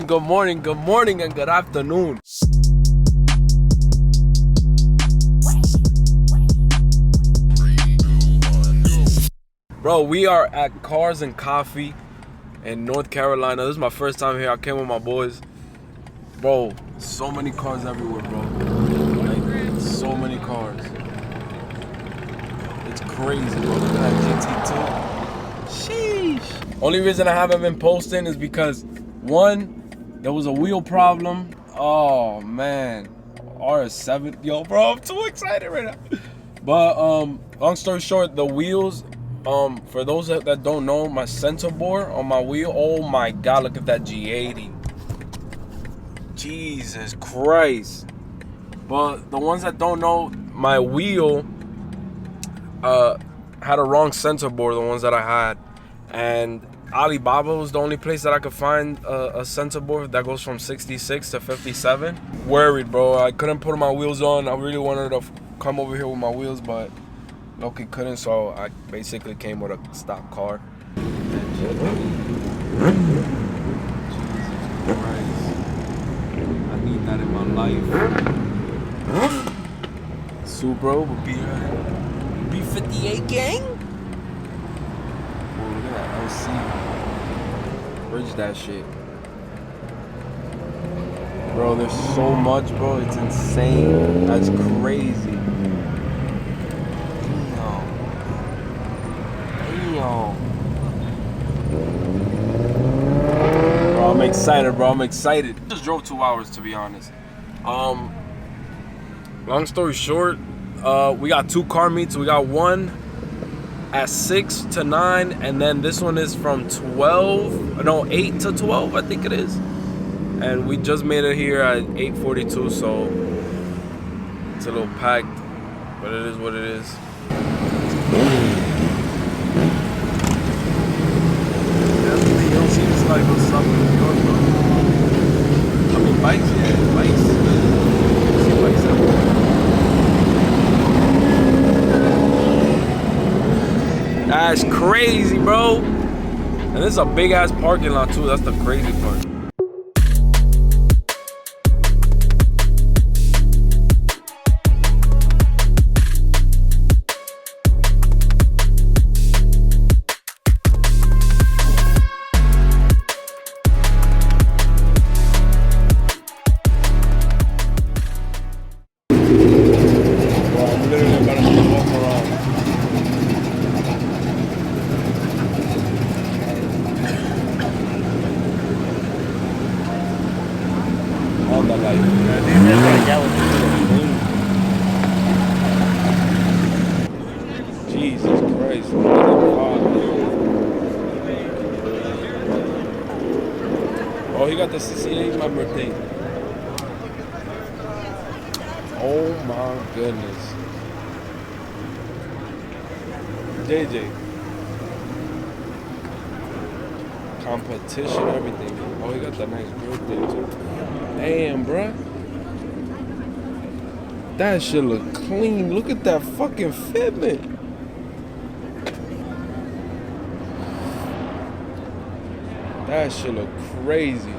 Good morning, and good afternoon. Bro, we are at Cars and Coffee in North Carolina. This is my first time here. I came with my boys. Bro, so many cars everywhere, bro. Like, so many cars. It's crazy, bro. Look at that GT2. Sheesh. Only reason I haven't been posting is because, one, there was a wheel problem. Oh, man. RS7. Yo, bro, I'm too excited right now. But, long story short, the wheels, for those that don't know, my center board on my wheel, oh my God, look at that G80. Jesus Christ. But the ones that don't know, my wheel had a wrong center board, the ones that I had. And Alibaba was the only place that I could find a center board that goes from 66 to 57. Worried, bro. I couldn't put my wheels on. I really wanted to come over here with my wheels, but Loki couldn't, so I basically came with a stock car. Jesus Christ. I need that in my life. Supro with B58 gang? Oh, look at that LC. Bridge that shit. Bro, there's so much, bro. It's insane. That's crazy. Damn. Bro, I'm excited, bro. I'm excited. Just drove 2 hours, to be honest. Long story short, we got 2 car meets. We got one at 6 to 9, and then this one is from 8 to 12, I think it is. And we just made it here at 8:42, so it's a little packed, but it is what it is. You don't see this like what's up in New York, bro. I mean, bikes, yeah, bikes. You see bikes everywhere. That's crazy, bro. And this is a big ass parking lot too. That's the crazy part. Jesus Christ. Oh, he got the CCA, my birthday. Oh my goodness. JJ. Competition, everything. Oh, he got that nice birthday too. Damn, bruh. That shit look clean. Look at that fucking fitment. That shit look crazy.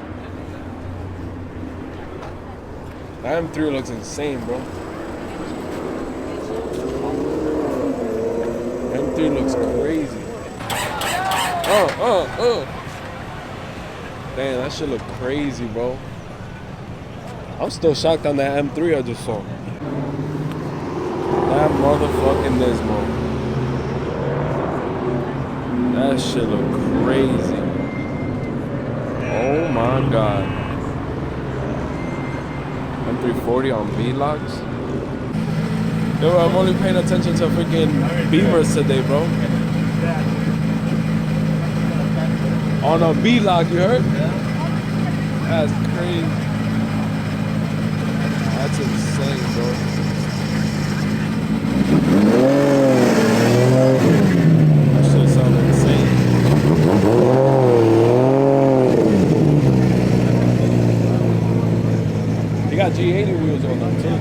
That M3 looks insane, bro. M3 looks crazy. Damn, that shit look crazy, bro. I'm still shocked on that M3 I just saw. That motherfucking Nismo. That shit look crazy. Oh my God. M340 on V-Locks? Yo, I'm only paying attention to freaking Beamers today, bro. On a V-Lock, you heard? That's crazy. That's insane, bro. That shit sounds insane. They got G80 wheels on them too.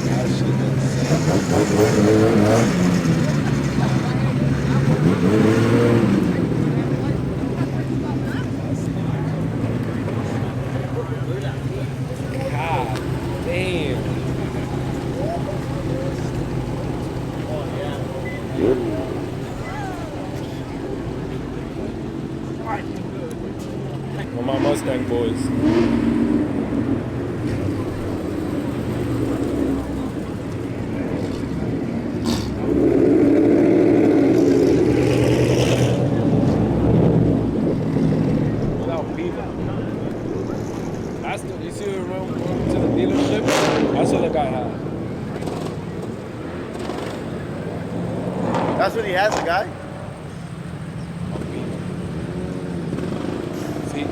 That shit insane. For my Mustang boys. You see the room to the dealership? That's what the guy had. That's what he has, the guy?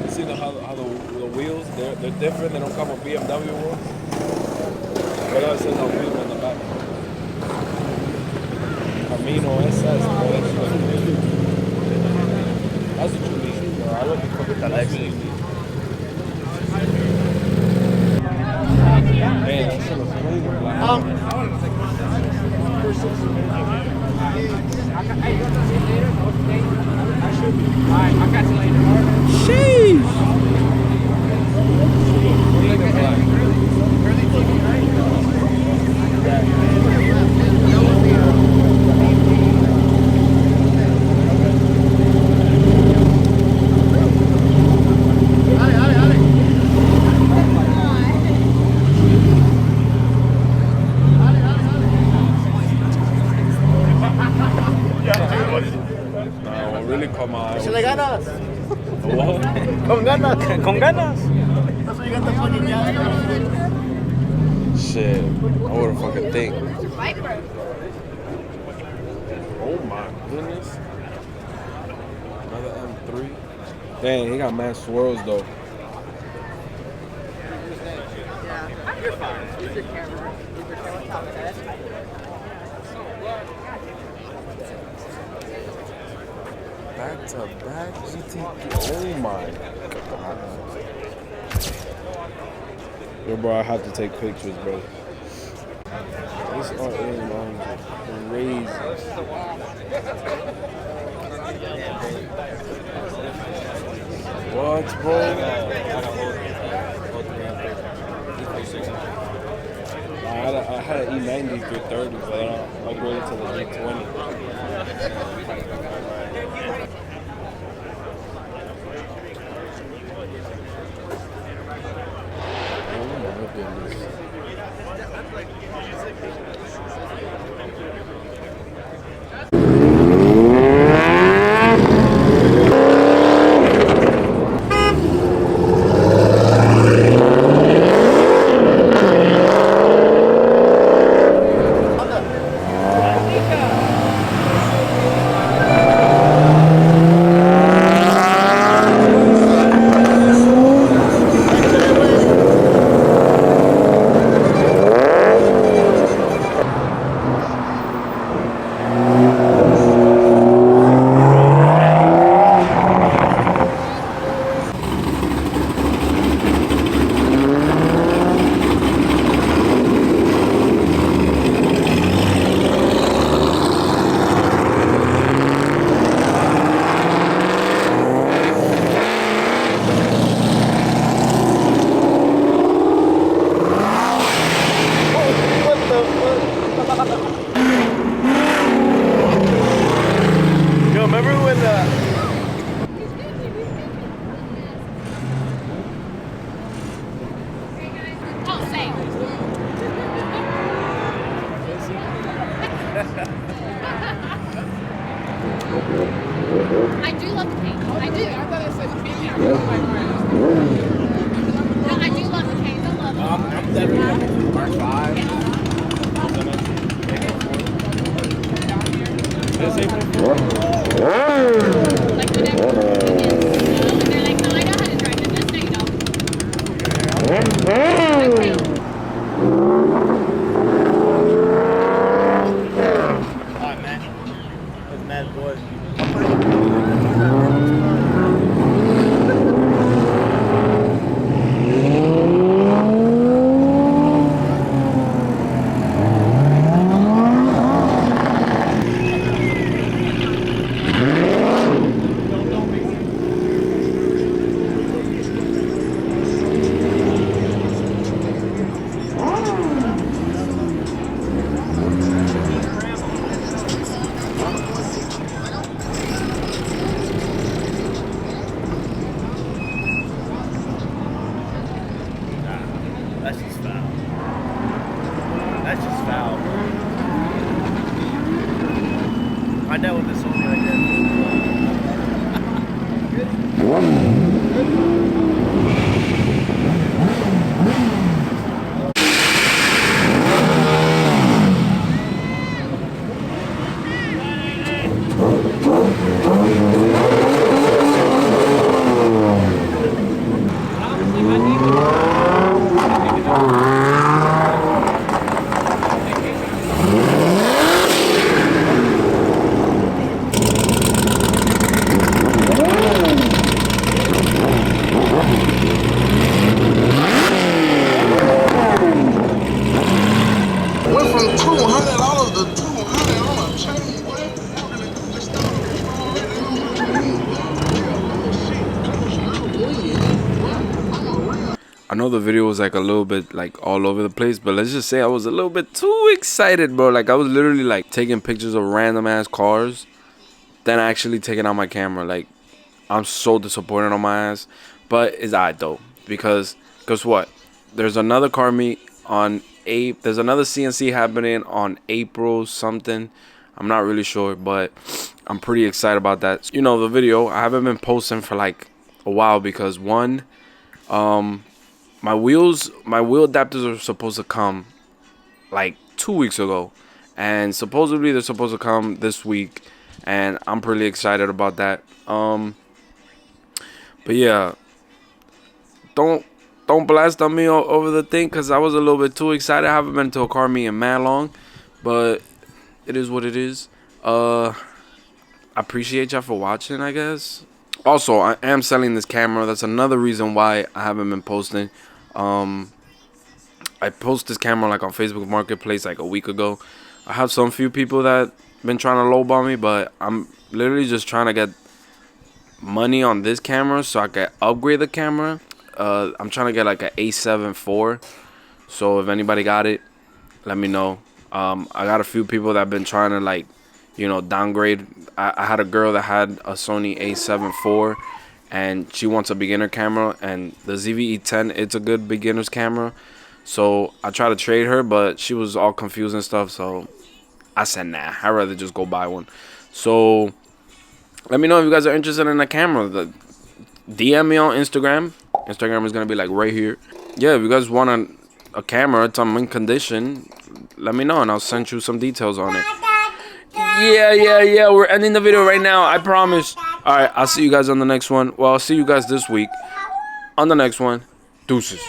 See how the wheels, they're different. They don't come with BMW wheels. But it says Alpina in the back. Camino SS. That's what you need. No, I look for the Lexus. Man, that shit looks clean. Sheesh! Really caught my eye. Échale ganas. What? Con ganas. Con ganas. That's why you got the fucking gas. Shit. I wouldn't fucking think. Oh my goodness. Another M3. Dang, he got mad swirls though. Yeah, you're fine. Use your camera. Use your camera top head. Back to back GT. Oh my god. Yo, bro, I have to take pictures, bro. This art is crazy. What, bro? I had an E90 through 30, but I upgraded to the E20. I do love the paint. I do. I thought it said paint. No, I do love the paint. I love it. I'm definitely Mark 5. Like whenever they're like, no, I know how to drive it. Just so you know. Okay. Alright, man. That's mad boy. My dad with the Sony right there. Went from $200 to $200 on a chain, boy. I know the video was like a little bit like all over the place, but let's just say I was a little bit too excited, bro. Like I was literally like taking pictures of random ass cars, then actually taking out my camera. Like I'm so disappointed on my ass, but it's alright though, because guess what? There's another car meet on there's another CNC happening on April something. I'm not really sure, but I'm pretty excited about that. You know, the video I haven't been posting for like a while because one, my wheel adapters are supposed to come like 2 weeks ago, and supposedly they're supposed to come this week, and I'm pretty excited about that. But yeah, don't blast on me over the thing, because I was a little bit too excited. I haven't been to a car meet in mad long, but it is what it is. I appreciate y'all for watching, I guess. Also, I am selling this camera. That's another reason why I haven't been posting. I posted this camera like on Facebook Marketplace like a week ago. I have some few people that been trying to lowball me, but I'm literally just trying to get money on this camera so I can upgrade the camera. I'm trying to get like an A7 IV. So if anybody got it, let me know. I got a few people that have been trying to, like, you know, downgrade. I had a girl that had a Sony A7 IV, and she wants a beginner camera, and the ZV-E10, it's a good beginner's camera. So I tried to trade her, but she was all confused and stuff, so I said nah, I'd rather just go buy one. So let me know if you guys are interested in a camera. DM me on Instagram. Instagram is gonna be like right here. Yeah, if you guys want a camera, it's on mint condition, let me know and I'll send you some details on it. Yeah, we're ending the video right now, I promise. All right, I'll see you guys on the next one. Well, I'll see you guys this week on the next one. Deuces.